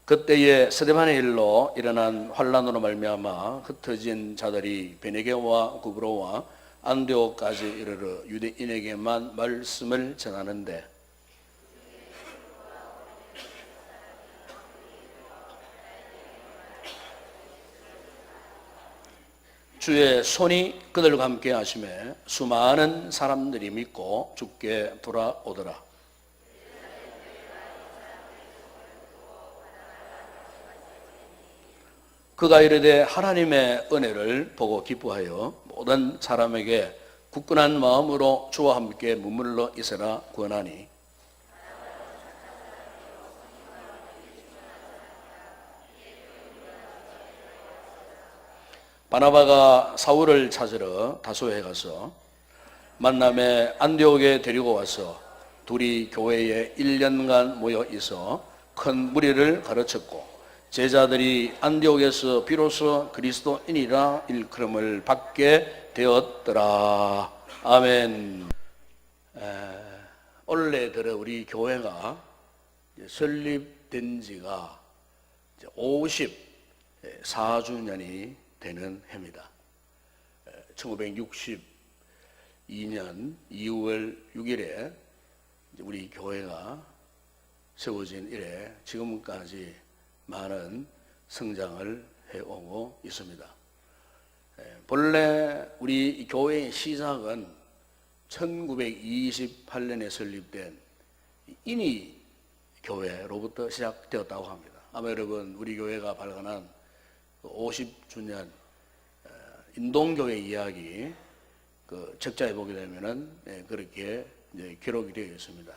그때에 스데반의 일로 일어난 환란으로 말미암아 흩어진 자들이 베네게와 구브로와 안디옥까지 이르러 유대인에게만 말씀을 전하는데 주의 손이 그들과 함께 하심에 수많은 사람들이 믿고 주께 돌아오더라. 그가 이르되 하나님의 은혜를 보고 기뻐하여 모든 사람에게 굳건한 마음으로 주와 함께 머물러 있으라 구하나니 바나바가 사울을 찾으러 다소에 가서 만남에 안디옥에 데리고 와서 둘이 교회에 1년간 모여 있어 큰 무리를 가르쳤고 제자들이 안디옥에서 비로소 그리스도인이라 일컬음을 받게 되었더라. 아멘. 올해 들어 우리 교회가 설립된 지가 54주년이 되는 해입니다. 1962년 2월 6일에 우리 교회가 세워진 이래 지금까지 많은 성장을 해오고 있습니다. 본래 우리 교회의 시작은 1928년에 설립된 인이 교회로부터 시작되었다고 합니다. 아마 여러분 우리 교회가 발간한 50주년 인동교회 이야기 그 책자에 보게 되면은 그렇게 기록이 되어 있습니다.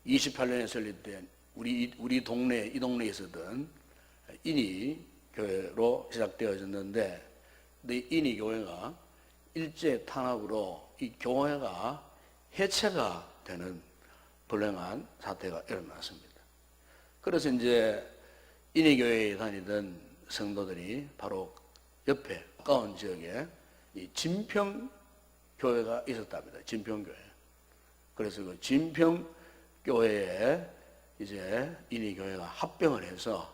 28년에 설립된 우리 동네 이 동네에 있었던 인이 교회로 시작되어졌는데 이 인이 교회가 일제 탄압으로 이 교회가 해체가 되는 불행한 사태가 일어났습니다. 그래서 이제 인이 교회에 다니던 성도들이 바로 옆에 가까운 지역에 이 진평 교회가 있었답니다. 진평 교회. 그래서 그 진평 교회에 이제 인이 교회가 합병을 해서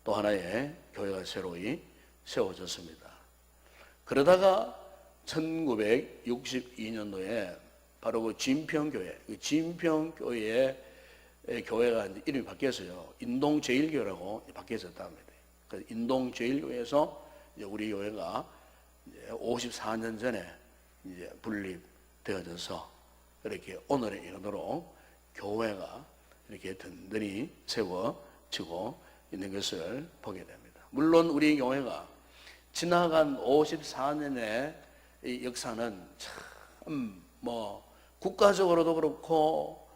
또 하나의 교회가 새로이 세워졌습니다. 그러다가 1962년도에 바로 그 진평교회, 그 진평교회의 교회가 이제 이름이 바뀌었어요. 인동제일교회라고 바뀌었답니다. 그래서 인동제일교회에서 이제 우리 교회가 이제 54년 전에 이제 분립되어져서 이렇게 오늘에 이르도록 교회가 이렇게 든든히 세워지고 있는 것을 보게 됩니다. 물론 우리 교회가 지나간 54년의 이 역사는 참 국가적으로도 그렇고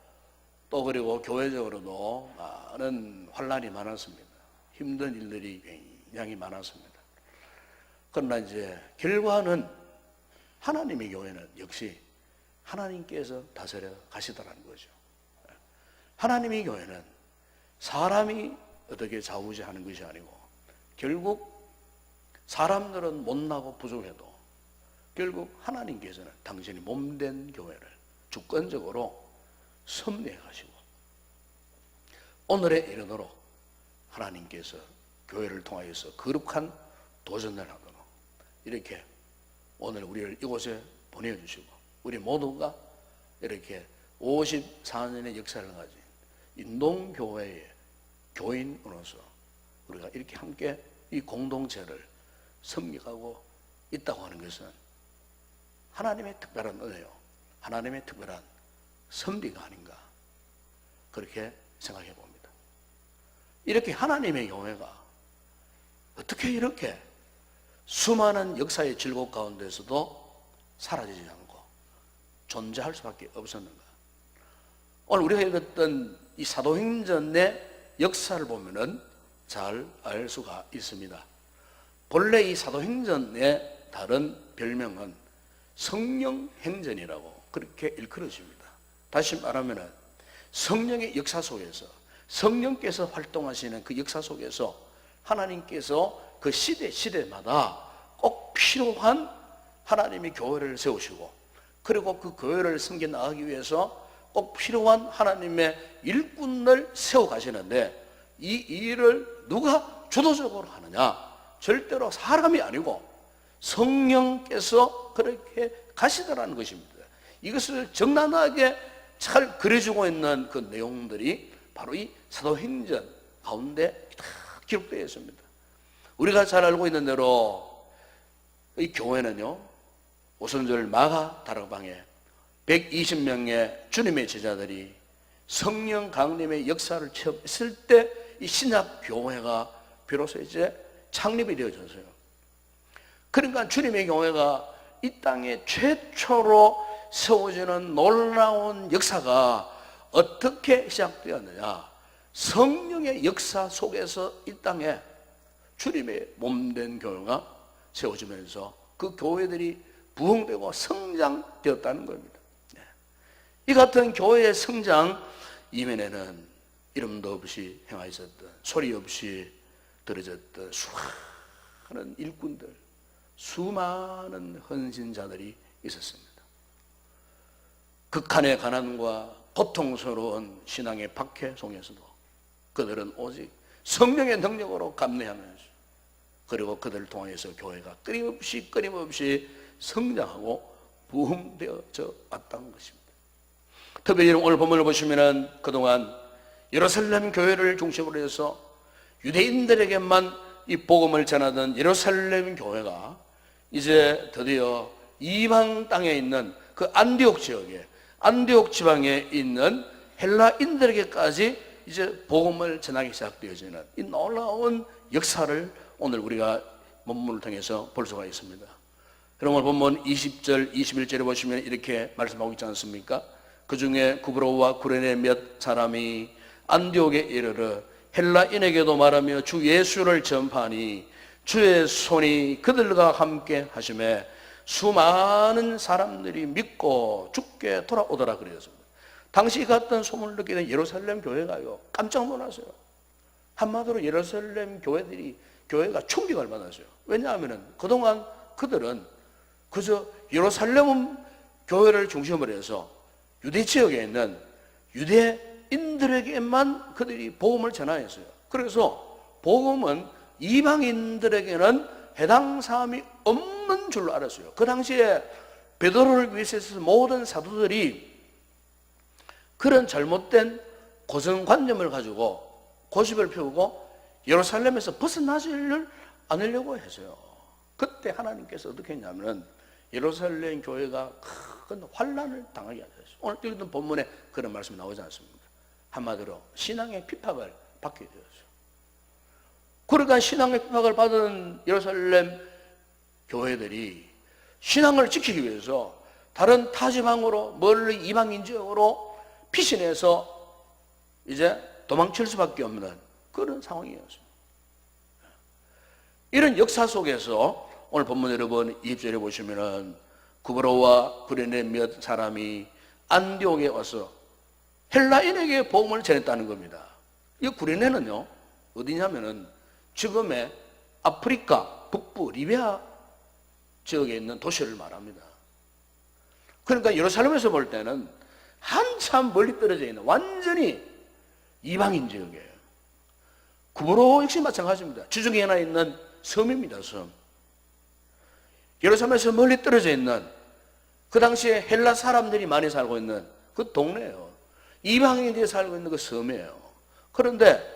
또 그리고 교회적으로도 많은 환란이 많았습니다. 힘든 일들이 굉장히 많았습니다. 그러나 이제 결과는 하나님의 교회는 역시 하나님께서 다스려 가시더라는 거죠. 하나님의 교회는 사람이 어떻게 좌우지하는 것이 아니고 결국 사람들은 못나고 부족해도 결국 하나님께서는 당신이 몸된 교회를 주권적으로 섭리해 가시고 오늘에 이르도록 하나님께서 교회를 통하여서 거룩한 도전을 하도록 이렇게 오늘 우리를 이곳에 보내주시고 우리 모두가 이렇게 54년의 역사를 가진 인동교회의 교인으로서 우리가 이렇게 함께 이 공동체를 섬기고 있다고 하는 것은 하나님의 특별한 은혜요, 하나님의 특별한 섭리가 아닌가 그렇게 생각해 봅니다. 이렇게 하나님의 교회가 어떻게 이렇게 수많은 역사의 질곡 가운데서도 사라지지 않고 존재할 수밖에 없었는가? 오늘 우리가 읽었던 이 사도행전의 역사를 보면은 잘 알 수가 있습니다. 본래 이 사도행전의 다른 별명은 성령행전이라고 그렇게 일컬어집니다. 다시 말하면은 성령의 역사 속에서 성령께서 활동하시는 그 역사 속에서 하나님께서 그 시대마다 꼭 필요한 하나님의 교회를 세우시고 그리고 그 교회를 섬겨 나가기 위해서 꼭 필요한 하나님의 일꾼을 세워가시는데 이 일을 누가 주도적으로 하느냐? 절대로 사람이 아니고 성령께서 그렇게 가시더라는 것입니다. 이것을 적나라하게 잘 그려주고 있는 그 내용들이 바로 이 사도행전 가운데 다 기록되어 있습니다. 우리가 잘 알고 있는 대로 이 교회는요, 오순절 마가 다락방에 120명의 주님의 제자들이 성령 강림의 역사를 체험했을 때 이 신약 교회가 비로소 이제 창립이 되어졌어요. 그러니까 주님의 교회가 이 땅에 최초로 세워지는 놀라운 역사가 어떻게 시작되었느냐? 성령의 역사 속에서 이 땅에 주님의 몸된 교회가 세워지면서 그 교회들이 부흥되고 성장되었다는 겁니다. 이 같은 교회의 성장 이면에는 이름도 없이 행하였던, 소리 없이 들어졌던 수많은 일꾼들, 수많은 헌신자들이 있었습니다. 극한의 가난과 고통스러운 신앙의 박해 속에서도 그들은 오직 성령의 능력으로 감내하면서, 그리고 그들을 통해서 교회가 끊임없이 성장하고 부흥되어져 왔다는 것입니다. 특별히 오늘 본문을 보시면 그동안 예루살렘 교회를 중심으로 해서 유대인들에게만 이 복음을 전하던 예루살렘 교회가 이제 드디어 이방 땅에 있는 그 안디옥 지역에, 안디옥 지방에 있는 헬라인들에게까지 이제 복음을 전하기 시작되어지는 이 놀라운 역사를 오늘 우리가 본문을 통해서 볼 수가 있습니다. 여러분, 본문 20절, 21절에 보시면 이렇게 말씀하고 있지 않습니까? 그 중에 구브로와 구레네 몇 사람이 안디옥에 이르러 헬라인에게도 말하며 주 예수를 전파하니 주의 손이 그들과 함께 하심에 수많은 사람들이 믿고 주께 돌아오더라 그랬습니다. 당시 갔던 소문을 듣게 된 예루살렘 교회가요, 깜짝 놀랐어요. 한마디로 예루살렘 교회가 충격을 받았어요. 왜냐하면 그동안 그들은 그저 예루살렘 교회를 중심으로 해서 유대 지역에 있는 유대인들에게만 그들이 복음을 전하였어요. 그래서 복음은 이방인들에게는 해당 사항이 없는 줄로 알았어요. 그 당시에 베드로를 위해서 모든 사도들이 그런 잘못된 고정관념을 가지고 고집을 피우고 예루살렘에서 벗어나지를 않으려고 했어요. 그때 하나님께서 어떻게 했냐면 예루살렘 교회가 큰 환난을 당하게 하셨어요. 오늘 읽은 본문에 그런 말씀이 나오지 않습니까? 한마디로 신앙의 핍박을 받게 되었어요. 그러니까 신앙의 핍박을 받은 예루살렘 교회들이 신앙을 지키기 위해서 다른 타지방으로, 멀리 이방인 지역으로 피신해서 이제 도망칠 수밖에 없는 그런 상황이었어요. 이런 역사 속에서 오늘 본문 여러분 20절에 보시면은 구브로와 구레네 몇 사람이 안디옥에 와서 헬라인에게 복음을 전했다는 겁니다. 이 구레네는요, 어디냐면은 지금의 아프리카 북부 리비아 지역에 있는 도시를 말합니다. 그러니까 예루살렘에서 볼 때는 한참 멀리 떨어져 있는 완전히 이방인 지역이에요. 구브로 역시 마찬가지입니다. 지중해 하나 있는 섬입니다. 섬. 예루살렘에서 멀리 떨어져 있는 그 당시에 헬라 사람들이 많이 살고 있는 그 동네예요. 이방인들이 살고 있는 그 섬이에요. 그런데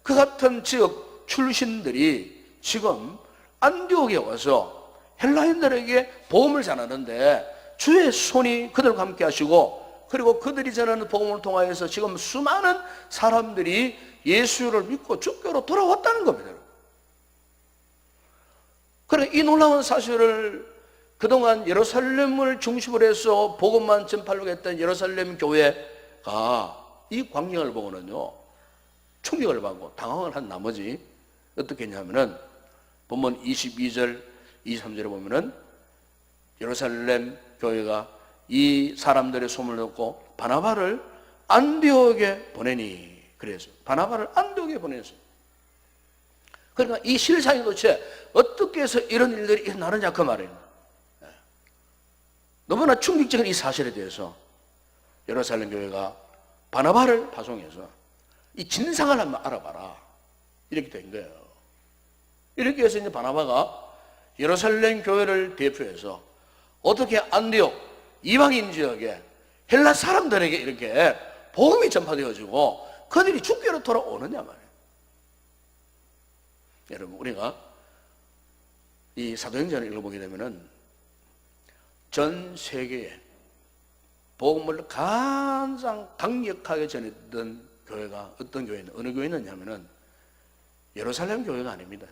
그 같은 지역 출신들이 지금 안디옥에 와서 헬라인들에게 복음을 전하는데 주의 손이 그들과 함께 하시고, 그리고 그들이 전하는 복음을 통하여서 지금 수많은 사람들이 예수를 믿고 주께로 돌아왔다는 겁니다. 그래, 이 놀라운 사실을 그동안 예루살렘을 중심으로 해서 복음만 전파하려고 했던 예루살렘 교회가 이 광경을 보고는요, 충격을 받고 당황을 한 나머지 어떻게 했냐면은 본문 22절, 23절에 보면은 예루살렘 교회가 이 사람들의 소문을 듣고 바나바를 안디옥에 보내니, 그래서 바나바를 안디옥에 보냈어요. 그러니까 이 실상이 도대체 어떻게 해서 이런 일들이 일어나느냐 그 말이에요. 너무나 충격적인 이 사실에 대해서 예루살렘 교회가 바나바를 파송해서 이 진상을 한번 알아봐라. 이렇게 된 거예요. 이렇게 해서 이제 바나바가 예루살렘 교회를 대표해서 어떻게 안디옥 이방인 지역에 헬라 사람들에게 이렇게 복음이 전파되어지고 그들이 주께로 돌아오느냐 말이에요. 여러분, 우리가 이 사도행전을 읽어보게 되면은 전 세계에 복음을 가장 강력하게 전했던 교회가 어떤 교회는 어느 교회였냐면은 예루살렘 교회가 아닙니다.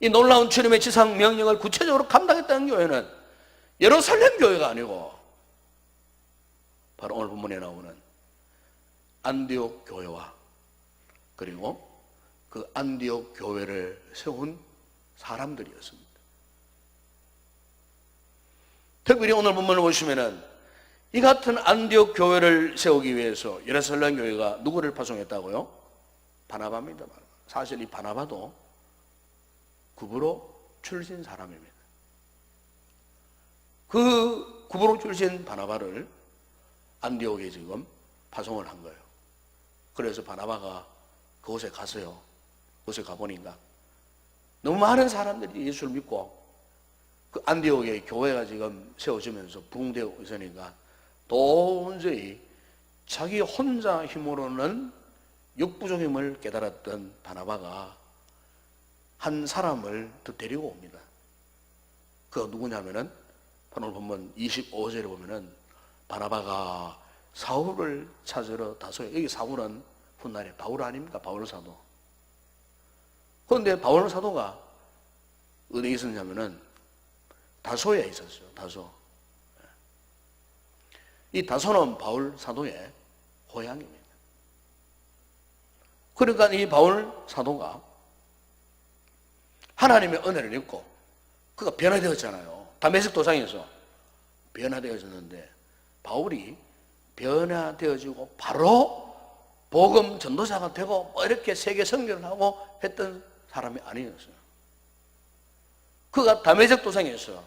이 놀라운 주님의 지상 명령을 구체적으로 감당했다는 교회는 예루살렘 교회가 아니고 바로 오늘 본문에 나오는 안디옥 교회와 그리고 그 안디옥 교회를 세운 사람들이었습니다. 특별히 오늘 본문을 보시면은 이 같은 안디옥 교회를 세우기 위해서 예루살렘 교회가 누구를 파송했다고요? 바나바입니다. 사실 이 바나바도 구브로 출신 사람입니다. 그 구브로 출신 바나바를 안디옥에 지금 파송을 한 거예요. 그래서 바나바가 그곳에 갔어요. 그곳에 가보니까 너무 많은 사람들이 예수를 믿고 그 안디옥에 교회가 지금 세워지면서 부흥되고 있으니까 도저히 자기 혼자 힘으로는 역부족임을 깨달았던 바나바가 한 사람을 더 데리고 옵니다. 그가 누구냐면은 오늘 보면 25절에 보면은 바나바가 사울을 찾으러 다소에, 여기 사울은 훗날에 바울 아닙니까? 바울 사도. 그런데 바울 사도가 어디에 있었냐면은 다소에 있었어요. 다소. 이 다소는 바울 사도의 고향입니다. 그러니까 이 바울 사도가 하나님의 은혜를 입고 그가 변화되었잖아요. 다메섹 도상에서 변화되어졌는데 바울이 변화되어지고 바로 복음 전도자가 되고 뭐 이렇게 세계 선교를 하고 했던 사람이 아니었어요. 그가 다메섹 도상에서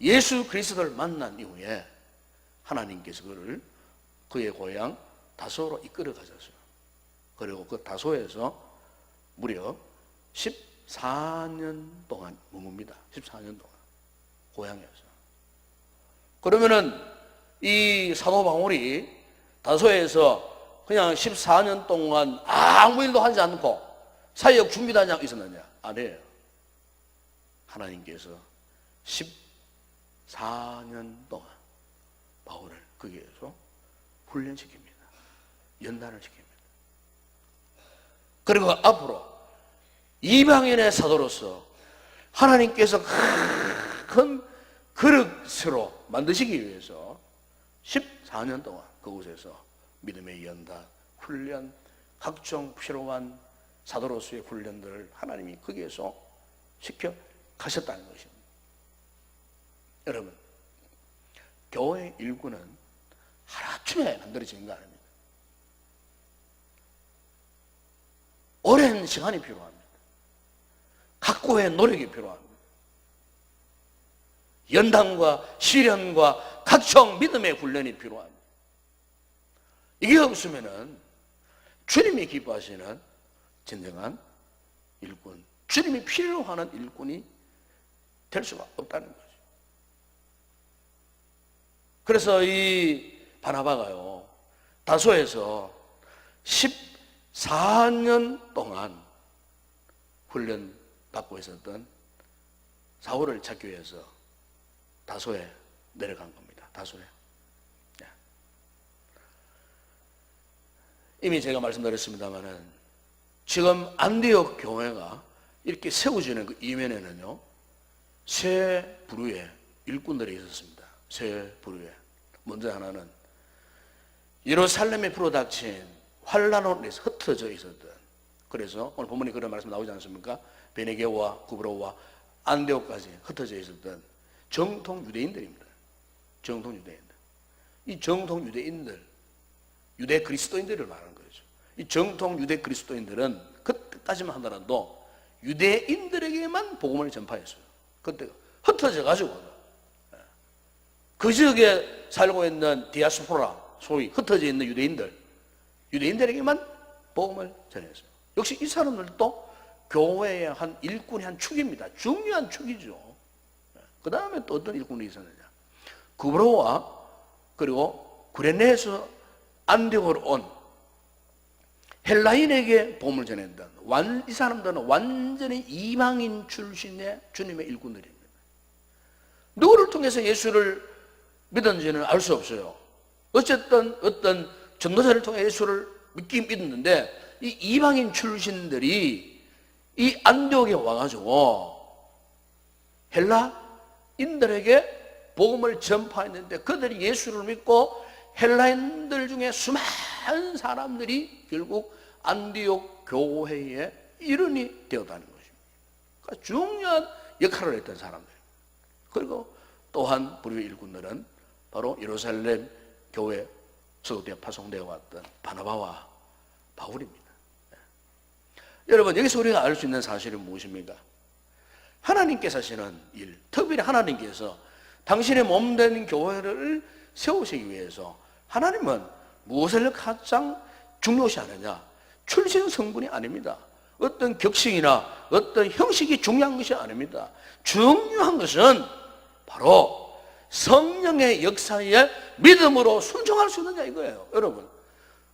예수 그리스도를 만난 이후에 하나님께서 그를 그의 고향 다소로 이끌어 가셨어요. 그리고 그 다소에서 무려 14년 동안 머뭅니다. 14년 동안 고향에서. 그러면은 이 사도 바울이 다소에서 그냥 14년 동안 아무 일도 하지 않고 사역 준비도 하지 않고 있었느냐? 아니에요. 하나님께서 14년 동안 바울을 거기에서 훈련시킵니다. 연단을 시킵니다. 그리고 앞으로 이방인의 사도로서 하나님께서 큰 그릇으로 만드시기 위해서 14년 동안 그곳에서 믿음의 연단, 훈련, 각종 필요한 사도로서의 훈련들을 하나님이 거기에서 시켜 가셨다는 것입니다. 여러분, 교회 일꾼은 하루아침에 만들어지는 거 아닙니다. 오랜 시간이 필요합니다. 각고의 노력이 필요합니다. 연단과 시련과 각종 믿음의 훈련이 필요합니다. 이게 없으면은 주님이 기뻐하시는 진정한 일꾼, 주님이 필요로 하는 일꾼이 될 수가 없다는 거죠. 그래서 이 바나바가요, 다소에서 14년 동안 훈련받고 있었던 사울을 찾기 위해서 다소에 내려간 겁니다. 다소에. 이미 제가 말씀드렸습니다만은 지금 안디옥 교회가 이렇게 세워지는 그 이면에는요, 세 부류의 일꾼들이 있었습니다. 세 부류의. 먼저 하나는 예루살렘에 불어닥친 환란으로 인해서 흩어져 있었던, 그래서 오늘 본문에 그런 말씀 나오지 않습니까? 베네게와 구브로와 안디옥까지 흩어져 있었던 정통 유대인들입니다. 정통 유대인들. 이 정통 유대인들, 유대 그리스도인들을 말하는 거죠. 이 정통 유대 그리스도인들은 그때까지만 하더라도 유대인들에게만 복음을 전파했어요. 그때 흩어져 가지고 그 지역에 살고 있는 디아스포라, 소위 흩어져 있는 유대인들에게만 복음을 전했어요. 역시 이 사람들도 교회의 한 일꾼의 한 축입니다. 중요한 축이죠. 그 다음에 또 어떤 일꾼이 있었느냐. 구브로와 그리고 구레네에서 안디옥으로 온 헬라인에게 복음을 전했다. 이 사람들은 완전히 이방인 출신의 주님의 일꾼들입니다. 누구를 통해서 예수를 믿었는지는 알 수 없어요. 어쨌든 어떤 전도자를 통해 예수를 믿긴 믿었는데 이 이방인 출신들이 이 안디옥에 와가지고 헬라인들에게 복음을 전파했는데 그들이 예수를 믿고 헬라인들 중에 수많은 사람들이 결국 안디옥 교회의 일원이 되었다는 것입니다. 그러니까 중요한 역할을 했던 사람들. 그리고 또한 불의 일꾼들은 바로 예루살렘 교회 서구대 파송되어 왔던 바나바와 바울입니다. 여러분, 여기서 우리가 알 수 있는 사실은 무엇입니까? 하나님께서 하시는 일, 특별히 하나님께서 당신의 몸된 교회를 세우시기 위해서 하나님은 무엇을 가장 중요시하느냐? 출신 성분이 아닙니다. 어떤 격식이나 어떤 형식이 중요한 것이 아닙니다. 중요한 것은 바로 성령의 역사에 믿음으로 순종할 수 있느냐 이거예요. 여러분,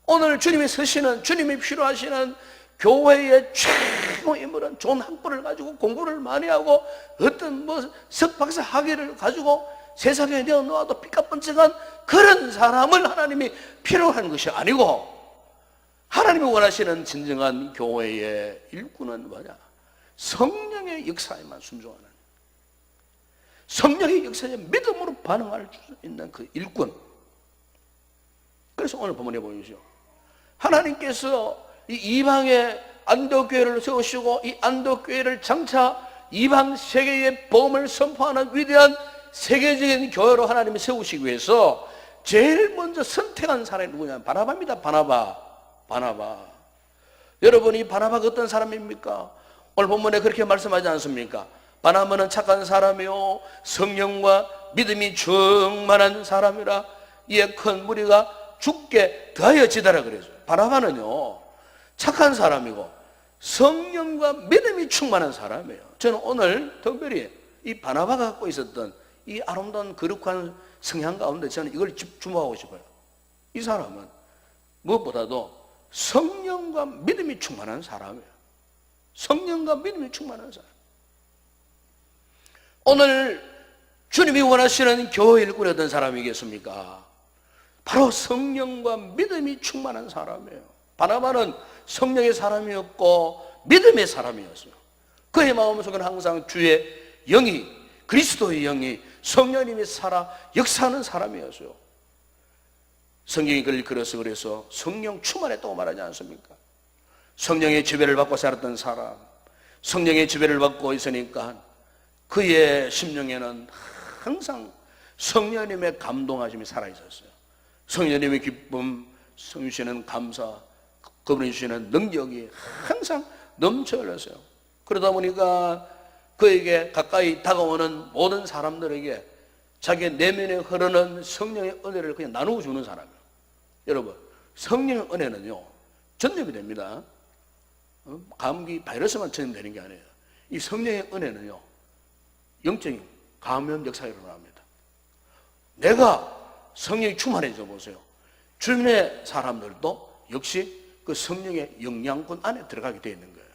오늘 주님이 서시는, 주님이 필요하시는 교회의 최고 인물은 좋은 학벌을 가지고 공부를 많이 하고 어떤 석박사 학위를 가지고 세상에 내어놓아도 삐까뻔쩍한 그런 사람을 하나님이 필요한 것이 아니고, 하나님이 원하시는 진정한 교회의 일꾼은 뭐냐? 성령의 역사에만 순종하는, 성령의 역사에 믿음으로 반응할 수 있는 그 일꾼. 그래서 오늘 본문에 보이죠. 하나님께서 이 이방의 안디옥 교회를 세우시고 이 안디옥 교회를 장차 이방 세계의 복음을 선포하는 위대한 세계적인 교회로 하나님이 세우시기 위해서 제일 먼저 선택한 사람이 누구냐면 바나바입니다. 바나바. 여러분, 이 바나바가 어떤 사람입니까? 오늘 본문에 그렇게 말씀하지 않습니까? 바나바는 착한 사람이요 성령과 믿음이 충만한 사람이라 이에 큰 무리가 죽게 더하여지더라 그래서 바나바는요 착한 사람이고 성령과 믿음이 충만한 사람이에요. 저는 오늘 특별히 이 바나바가 갖고 있었던 이 아름다운 거룩한 성향 가운데 저는 이걸 주목하고 싶어요. 이 사람은 무엇보다도 성령과 믿음이 충만한 사람이에요. 성령과 믿음이 충만한 사람. 오늘 주님이 원하시는 교회 일꾼이 어떤 사람이겠습니까? 바로 성령과 믿음이 충만한 사람이에요. 바나바는 성령의 사람이었고 믿음의 사람이었어요. 그의 마음속에는 항상 주의 영이, 그리스도의 영이, 성령님이 살아 역사하는 사람이었어요. 성경이 그를 그래서 성령 충만했다고 말하지 않습니까? 성령의 지배를 받고 살았던 사람, 성령의 지배를 받고 있으니까 그의 심령에는 항상 성령님의 감동하심이 살아있었어요. 성령님의 기쁨, 성령 주시는 감사, 그분이 주시는 능력이 항상 넘쳐 흘렀어요. 그러다 보니까 그에게 가까이 다가오는 모든 사람들에게 자기의 내면에 흐르는 성령의 은혜를 그냥 나누어 주는 사람이에요. 여러분, 성령의 은혜는요 전염이 됩니다. 감기 바이러스만 전염되는 게 아니에요. 이 성령의 은혜는요 영적인 감염 역사가 일어납니다. 내가 성령이 충만해져 보세요. 주변의 사람들도 역시 그 성령의 영양권 안에 들어가게 되어 있는 거예요.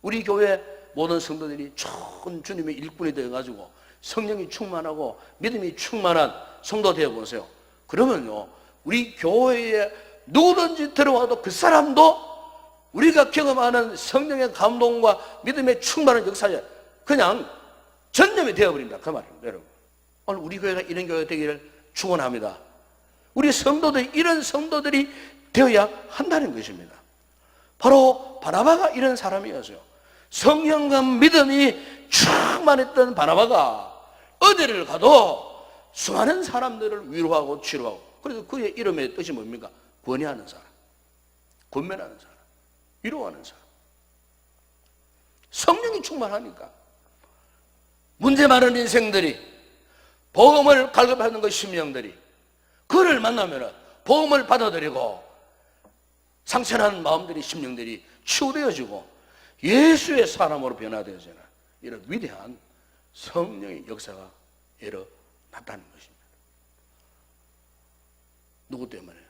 우리 교회 모든 성도들이 좋은 주님의 일꾼이 되어가지고 성령이 충만하고 믿음이 충만한 성도 되어 보세요. 그러면요 우리 교회에 누구든지 들어와도 그 사람도 우리가 경험하는 성령의 감동과 믿음의 충만한 역사에 그냥 전념이 되어버린다 그 말입니다. 여러분, 오늘 우리 교회가 이런 교회가 되기를 축원합니다. 우리 성도들이 이런 성도들이 되어야 한다는 것입니다. 바로 바나바가 이런 사람이었어요. 성령과 믿음이 충만했던 바나바가 어디를 가도 수많은 사람들을 위로하고 치료하고, 그래서 그의 이름의 뜻이 뭡니까? 권위하는 사람, 권면하는 사람, 위로하는 사람. 성령이 충만하니까 문제 많은 인생들이, 복음을 갈급하는 그 심령들이 그를 만나면 복음을 받아들이고 상처난 마음들이, 심령들이 치유되어지고 예수의 사람으로 변화되어지는 이런 위대한 성령의 역사가 일어났다는 것입니다. 누구 때문에요?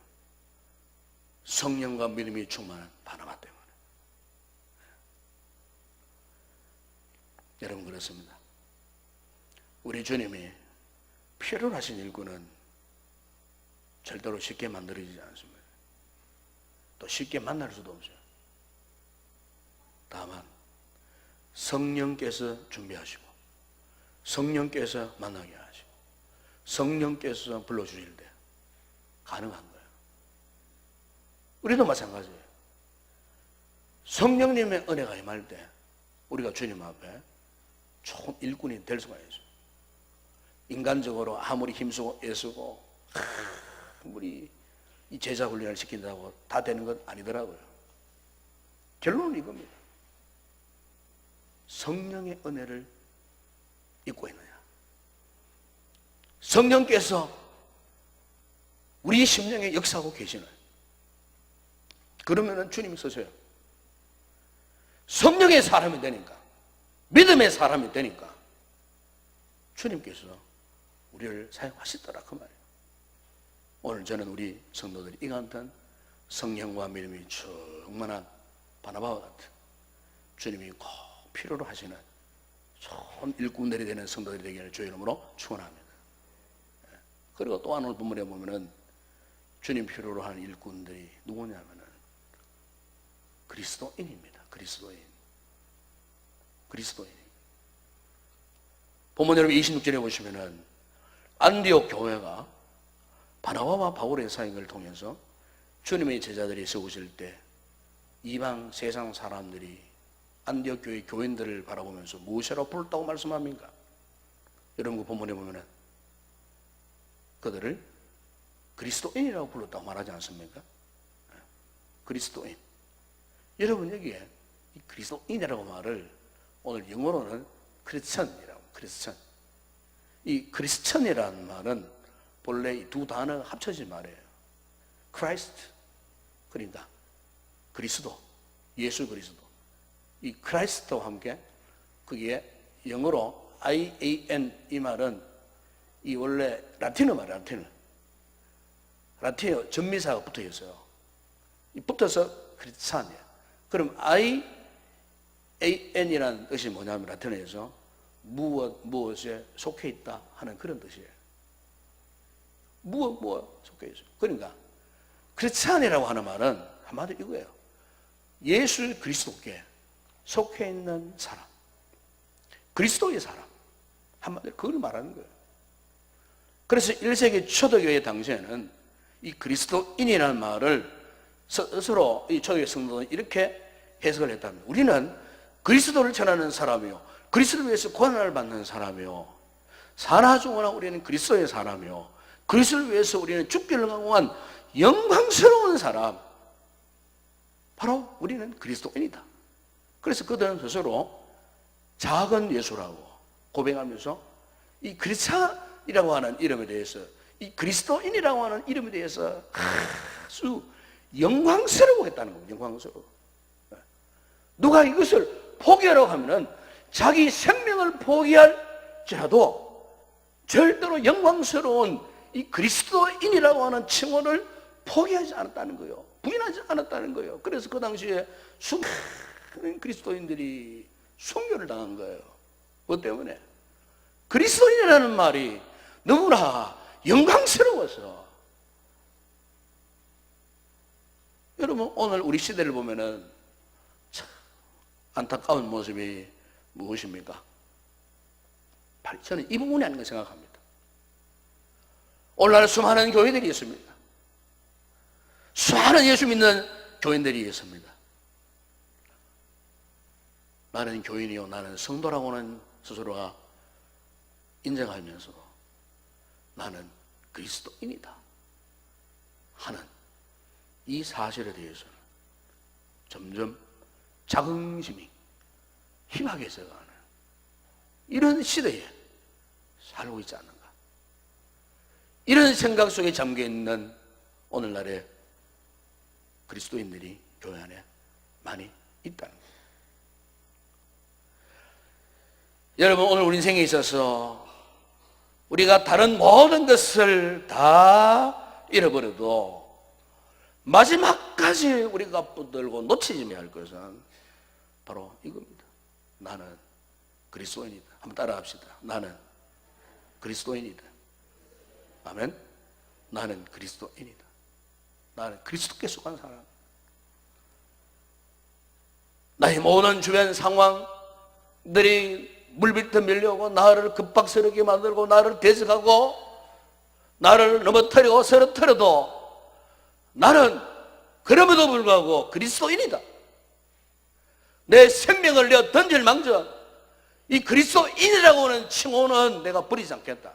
성령과 믿음이 충만한 바나바 때문에. 여러분, 그렇습니다. 우리 주님이 필요로 하신 일꾼은 절대로 쉽게 만들어지지 않습니다. 또 쉽게 만날 수도 없어요. 다만 성령께서 준비하시고 성령께서 만나게 하시고 성령께서 불러주실 때 가능한 거예요. 우리도 마찬가지예요. 성령님의 은혜가 임할 때 우리가 주님 앞에 좋은 일꾼이 될 수가 있어요. 인간적으로 아무리 힘쓰고 애쓰고 아무리 이 제자 훈련을 시킨다고 다 되는 건 아니더라고요. 결론은 이겁니다. 성령의 은혜를 입고 있느냐, 성령께서 우리 심령에 역사하고 계시는, 그러면은 주님이 쓰셔요. 성령의 사람이 되니까, 믿음의 사람이 되니까 주님께서 우리를 사용하시더라, 그 말이에요. 오늘 저는 우리 성도들이 이 같은 성령과 믿음이 충만한 바나바와 같은 주님이 꼭 필요로 하시는 좋은 일꾼들이 되는 성도들이 되기를 주의 이름으로 축원합니다. 그리고 또 오늘 본문에 보면은 주님 필요로 하는 일꾼들이 누구냐면은 그리스도인입니다. 그리스도인. 본문 여러분 26절에 보시면은 안디옥 교회가 바나바와 바울의 사역을 통해서 주님의 제자들이 세우실 때 이방 세상 사람들이 안디옥 교회 교인들을 바라보면서 무엇이라고 불렀다고 말씀합니까? 여러분 그 본문에 보면은 그들을 그리스도인이라고 불렀다고 말하지 않습니까? 그리스도인. 여러분 여기에 이 그리스도인이라고 말을 오늘 영어로는 크리스천이라고, 크리스천. 이 크리스천이라는 말은 본래 이 두 단어가 합쳐진 말이에요. 크라이스트, 그러니까 그리스도, 예수 그리스도. 이 크라이스트와 함께 그게 영어로 IAN, 이 말은 이 원래 라틴어 말이에요. 라틴어 전미사가 붙어 있어요. 이 붙어서 크리스찬이에요. 그럼 IAN이라는 뜻이 뭐냐면 라틴어에서 무엇에 속해 있다 하는 그런 뜻이에요. 무엇 속해 있어요. 그러니까 크리스찬이라고 하는 말은 한마디로 이거예요. 예수 그리스도께 속해 있는 사람, 그리스도의 사람, 한마디로 그걸 말하는 거예요. 그래서 1세기 초대교회 당시에는 이 그리스도인이라는 말을 스스로 이 초대교회 성도는 이렇게 해석을 했답니다. 우리는 그리스도를 전하는 사람이요, 그리스도를 위해서 고난을 받는 사람이요, 산하중원한 우리는 그리스도의 사람이요, 그리스도를 위해서 우리는 죽기를 각오한 영광스러운 사람, 바로 우리는 그리스도인이다. 그래서 그들은 스스로 작은 예수라고 고백하면서 이 그리스도이라고 하는 이름에 대해서, 이 그리스도인이라고 하는 이름에 대해서 아주 영광스러워했다는 겁니다. 영광스러워. 누가 이것을 포기하라고 하면은 자기 생명을 포기할지라도 절대로 영광스러운 이 그리스도인이라고 하는 칭호를 포기하지 않았다는 거예요. 부인하지 않았다는 거예요. 그래서 그 당시에 수많은 그리스도인들이 순교를 당한 거예요. 뭐 때문에? 그리스도인이라는 말이 너무나 영광스러워서. 여러분 오늘 우리 시대를 보면은 참 안타까운 모습이 무엇입니까? 저는 이 부분이 아닌가 생각합니다. 오늘날 수많은 교회들이 있습니다. 수많은 예수 믿는 교인들이 있습니다. 나는 교인이요, 나는 성도라고는 스스로가 인정하면서도 나는 그리스도인이다 하는 이 사실에 대해서는 점점 자긍심이 희박해져가는 이런 시대에 살고 있지 않는가. 이런 생각 속에 잠겨있는 오늘날의 그리스도인들이 교회 안에 많이 있다는 거예요. 여러분, 오늘 우리 인생에 있어서 우리가 다른 모든 것을 다 잃어버려도 마지막까지 우리가 붙들고 놓치지 말아야 할 것은 바로 이겁니다. 나는 그리스도인이다. 한번 따라합시다. 나는 그리스도인이다. 아멘. 나는 그리스도인이다. 나는 그리스도께 속한 사람. 나의 모든 주변 상황들이 물밀듯 밀려오고 나를 급박스럽게 만들고 나를 대적하고 나를 넘어뜨리고 쓰러뜨려도 나는 그럼에도 불구하고 그리스도인이다. 내 생명을 내어 던질 망정 이 그리스도인이라고 하는 칭호는 내가 버리지 않겠다.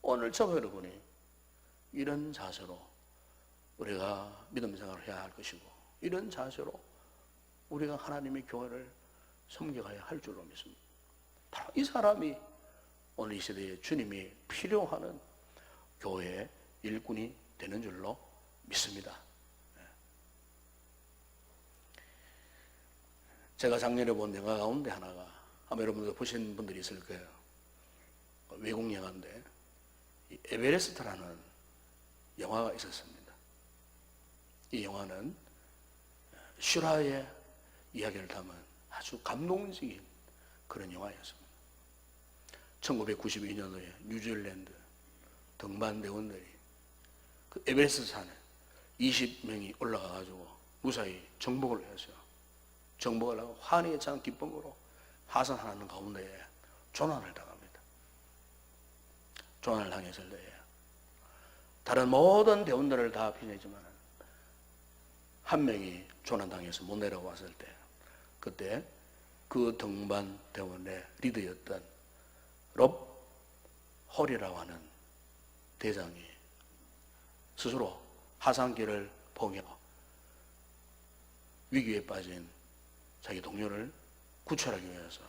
오늘 저와 여러분이 이런 자세로 우리가 믿음 생활을 해야 할 것이고 이런 자세로 우리가 하나님의 교회를 섬겨가야 할 줄로 믿습니다. 바로 이 사람이 오늘 이 시대에 주님이 필요하는 교회의 일꾼이 되는 줄로 믿습니다. 제가 작년에 본 영화 가운데 하나가 아마 여러분들 보신 분들이 있을 거예요. 외국 영화인데 에베레스트라는 영화가 있었습니다. 이 영화는 슈라의 이야기를 담은 아주 감동적인 그런 영화였습니다. 1992년도에 뉴질랜드 등반대원들이 그 에베레스트 산에 20명이 올라가가지고 무사히 정복을 했어요. 정복을 하고 환희에 찬 기쁨으로 하산하는 가운데에 조난을 당합니다. 조난을 당했을 때에 다른 모든 대원들을 다 피내지만 한 명이 조난당해서 못 내려왔을 때 그때 그 등반 대원의 리더였던 롭 홀이라고 하는 대장이 스스로 하산길을 포기하고 위기에 빠진 자기 동료를 구출하기 위해서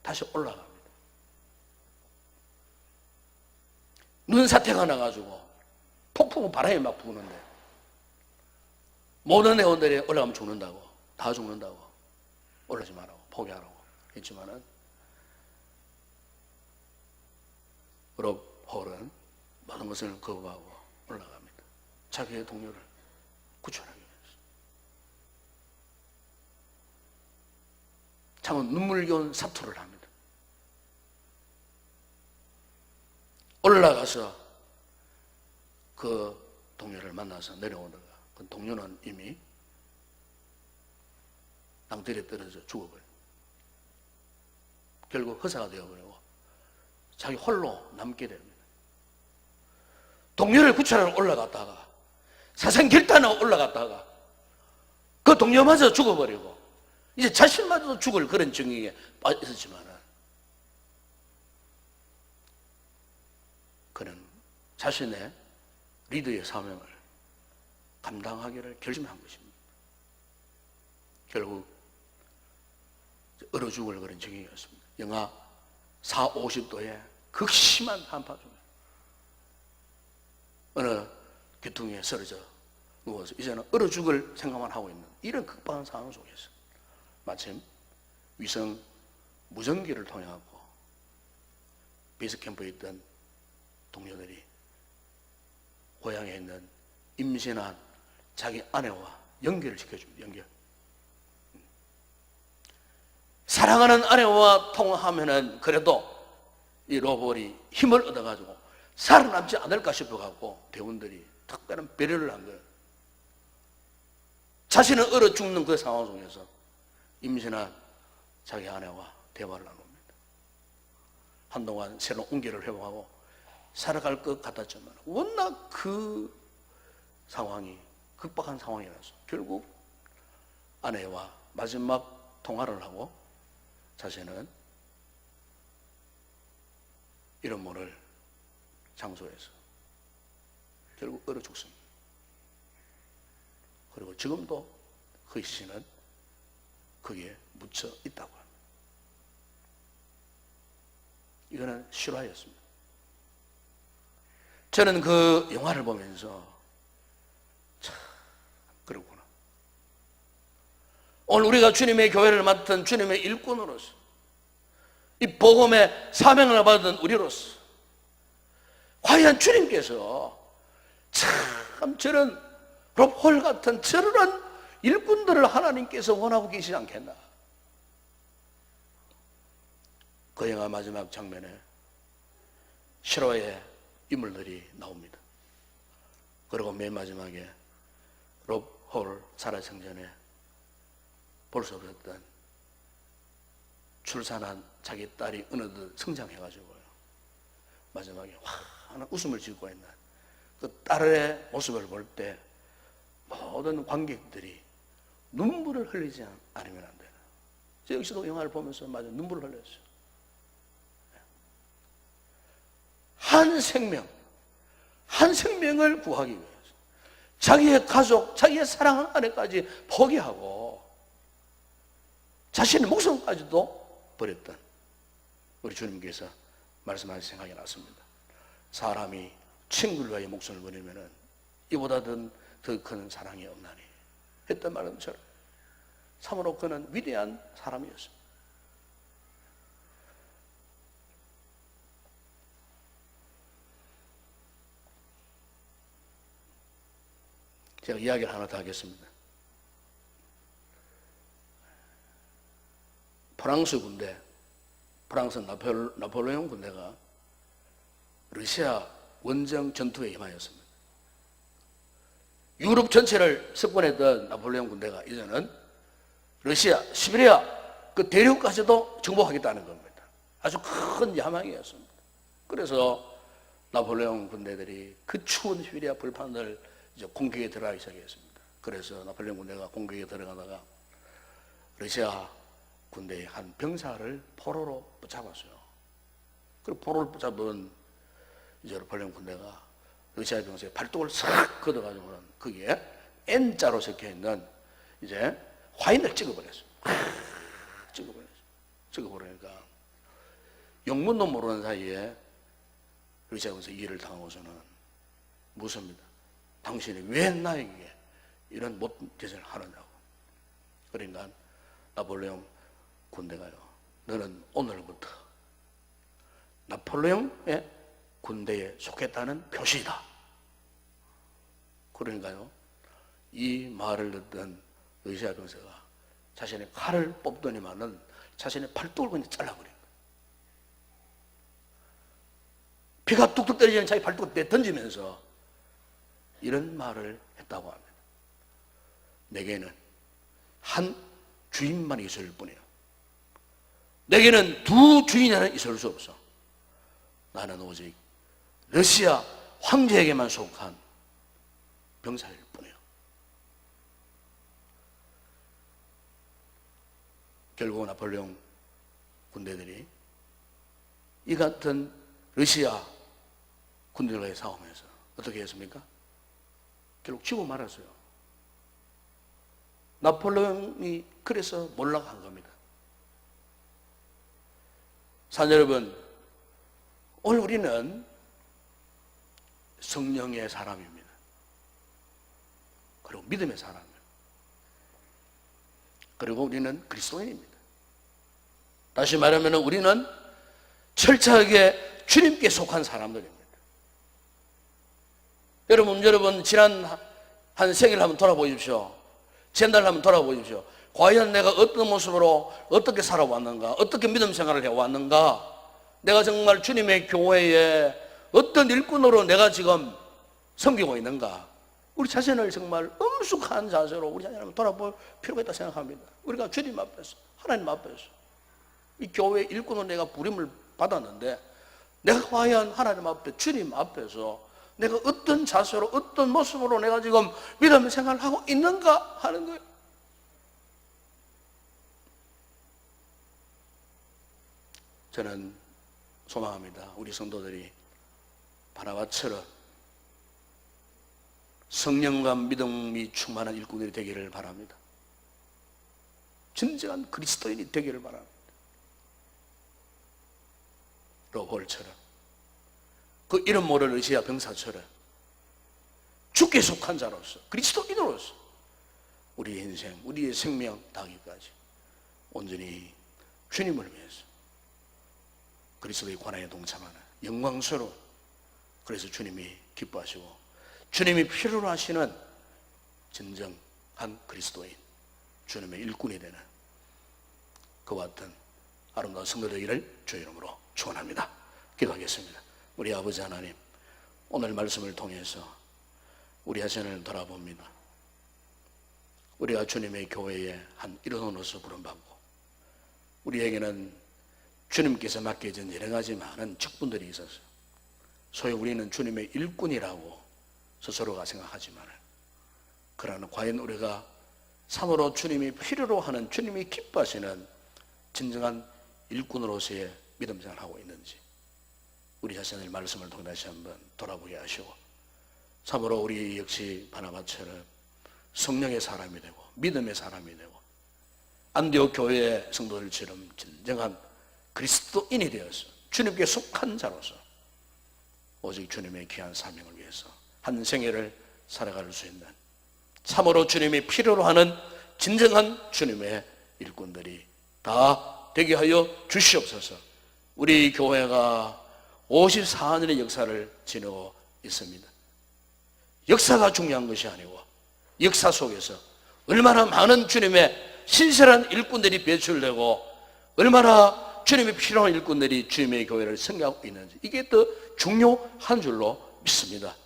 다시 올라갑니다. 눈사태가 나가지고 폭풍 바람이 막 부는데 모든 회원들이 올라가면 죽는다고, 다 죽는다고, 올라지 말라고, 포기하라고 했지만은 롭 홀은 모든 것을 거부하고 올라갑니다. 자기의 동료를 구출하기 위해서. 참 눈물겨운 사투를 합니다. 올라가서 그 동료를 만나서 내려오다가 그 동료는 이미 땅들에 떨어져 죽어버려요. 결국 허사가 되어버리고 자기 홀로 남게 됩니다. 동료를 구출하러 올라갔다가 사생결단하고 올라갔다가 그 동료마저 죽어버리고 이제 자신마저도 죽을 그런 정의에 빠졌지만은 그는 자신의 리더의 사명을 감당하기를 결심한 것입니다. 결국 얼어 죽을 그런 정의였습니다. 영하 4, 50도의 극심한 한파 중에 어느 귀퉁이에 쓰러져 누워서 이제는 얼어 죽을 생각만 하고 있는 이런 극박한 상황 속에서 마침 위성 무전기를 통해 갖고 베이스캠프에 있던 동료들이 고향에 있는 임신한 자기 아내와 연결을 시켜줍니다. 연결. 사랑하는 아내와 통화하면은 그래도 이 로봇이 힘을 얻어가지고 살아남지 않을까 싶어갖고 대원들이 특별한 배려를 한 거예요. 자신은 얼어 죽는 그 상황 속에서 임신한 자기 아내와 대화를 나눕니다. 한동안 새로운 온기를 회복하고 살아갈 것 같았지만 워낙 그 상황이 극박한 상황이라서 결국 아내와 마지막 통화를 하고 자신은 이런 모를 장소에서 결국 얼어 죽습니다. 그리고 지금도 그 시신은 거기에 묻혀 있다고 합니다. 이거는 실화였습니다. 저는 그 영화를 보면서 참 오늘 우리가 주님의 교회를 맡은 주님의 일꾼으로서, 이 복음의 사명을 받은 우리로서 과연 주님께서 참 저런 롭홀 같은 저런 일꾼들을 하나님께서 원하고 계시지 않겠나? 그 영화 마지막 장면에 실화의 인물들이 나옵니다. 그리고 맨 마지막에 롭홀 살아생전에 볼 수 없었던 출산한 자기 딸이 어느덧 성장해가지고요, 마지막에 환한 웃음을 짓고 있는 그 딸의 모습을 볼 때 모든 관객들이 눈물을 흘리지 않으면 안 되나. 저 역시도 영화를 보면서 마저 눈물을 흘렸어요. 한 생명을 구하기 위해서 자기의 가족, 자기의 사랑하는 아내까지 포기하고 자신의 목숨까지도 버렸던 우리 주님께서 말씀하신 생각이 났습니다. 사람이 친구를 위하여 목숨을 버리면 이보다 더 큰 사랑이 없나니 했던 말은처럼 참으로 그는 위대한 사람이었습니다. 제가 이야기를 하나 더 하겠습니다. 프랑스 군대, 프랑스 나폴레옹 군대가 러시아 원정 전투에 임하였습니다. 유럽 전체를 석권했던 나폴레옹 군대가 이제는 러시아, 시베리아 그 대륙까지도 정복하겠다는 겁니다. 아주 큰 야망이었습니다. 그래서 나폴레옹 군대들이 그 추운 시베리아 벌판을 이제 공격에 들어가기 시작했습니다. 그래서 나폴레옹 군대가 공격에 들어가다가 러시아 군대의 한 병사를 포로로 붙잡았어요. 그 포로를 붙잡은 이제 나폴레옹 군대가 러시아 병사의 발톱을 싹 걷어가지고는 거기에 N자로 적혀있는 이제 화인을 찍어버렸어요. 찍어버리니까 영문도 모르는 사이에 러시아 병사 이해를 당하고서는 묻습니다. 당신이 왜 나에게 이런 못된 짓을 하느냐고. 그러니까 나폴레옹 군대가요, 너는 오늘부터 나폴레옹의 군대에 속했다는 표시이다. 그러니까요, 이 말을 듣던 러시아 병사가 자신의 칼을 뽑더니만은 자신의 팔뚝을 그냥 잘라버린 거예요. 피가 뚝뚝 떨어지는 자기 팔뚝을 던지면서 이런 말을 했다고 합니다. 내게는 한 주인만 있을 뿐이야. 내게는 두 주인은 있을 수 없어. 나는 오직 러시아 황제에게만 속한 병사일 뿐이야. 결국 나폴레옹 군대들이 이 같은 러시아 군대들과의 싸움에서 어떻게 했습니까? 결국 지고 말았어요. 나폴레옹이 그래서 몰락한 겁니다. 사랑 여러분, 오늘 우리는 성령의 사람입니다. 그리고 믿음의 사람입니다. 그리고 우리는 그리스도인입니다. 다시 말하면 우리는 철저하게 주님께 속한 사람들입니다. 여러분 지난 한 생일을 한번 돌아보십시오. 지난달 한번 돌아보십시오. 과연 내가 어떤 모습으로 어떻게 살아왔는가, 어떻게 믿음 생활을 해왔는가, 내가 정말 주님의 교회에 어떤 일꾼으로 내가 지금 섬기고 있는가, 우리 자신을 정말 엄숙한 자세로 우리 자신을 한번 돌아볼 필요가 있다고 생각합니다. 우리가 주님 앞에서, 하나님 앞에서 이 교회 일꾼으로 내가 부름을 받았는데 내가 과연 하나님 앞에, 주님 앞에서 내가 어떤 자세로 어떤 모습으로 내가 지금 믿음 생활을 하고 있는가 하는 거예요. 저는 소망합니다. 우리 성도들이 바나바처럼 성령과 믿음이 충만한 일꾼들이 되기를 바랍니다. 진정한 그리스도인이 되기를 바랍니다. 롭홀처럼, 그 이름 모를 러시아 병사처럼 주께 속한 자로서, 그리스도인으로서 우리의 인생, 우리의 생명 다하기까지 온전히 주님을 위해서 그리스도의 고난에 동참하는 영광스러운, 그래서 주님이 기뻐하시고 주님이 필요로 하시는 진정한 그리스도인, 주님의 일꾼이 되는 그와 같은 아름다운 성도 되기를 주의 이름으로 축원합니다. 기도하겠습니다. 우리 아버지 하나님, 오늘 말씀을 통해서 우리 자신을 돌아봅니다. 우리가 주님의 교회의 한 일원으로서 부름받고 우리에게는 주님께서 맡겨진 여러 가지 많은 직분들이 있어서 소위 우리는 주님의 일꾼이라고 스스로가 생각하지만, 그러나 과연 우리가 참으로 주님이 필요로 하는, 주님이 기뻐하시는 진정한 일꾼으로서의 믿음 생활을 하고 있는지 우리 자신의 말씀을 통해 다시 한번 돌아보게 하시고, 참으로 우리 역시 바나바처럼 성령의 사람이 되고 믿음의 사람이 되고 안디옥 교회의 성도들처럼 진정한 그리스도인이 되어서 주님께 속한 자로서 오직 주님의 귀한 사명을 위해서 한 생애를 살아갈 수 있는, 참으로 주님이 필요로 하는 진정한 주님의 일꾼들이 다 되게 하여 주시옵소서. 우리 교회가 54년의 역사를 지니고 있습니다. 역사가 중요한 것이 아니고 역사 속에서 얼마나 많은 주님의 신실한 일꾼들이 배출되고 얼마나 주님이 필요한 일꾼들이 주님의 교회를 섬기고 있는지, 이게 더 중요한 줄로 믿습니다.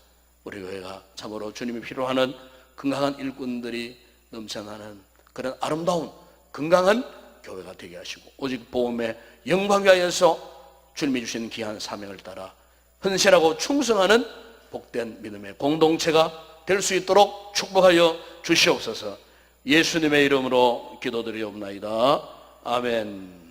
우리 교회가 참으로 주님이 필요하는 건강한 일꾼들이 넘쳐나는 그런 아름다운 건강한 교회가 되게 하시고, 오직 복음의 영광 위하여서 주님이 주신 귀한 사명을 따라 헌신하고 충성하는 복된 믿음의 공동체가 될 수 있도록 축복하여 주시옵소서. 예수님의 이름으로 기도드리옵나이다. 아멘.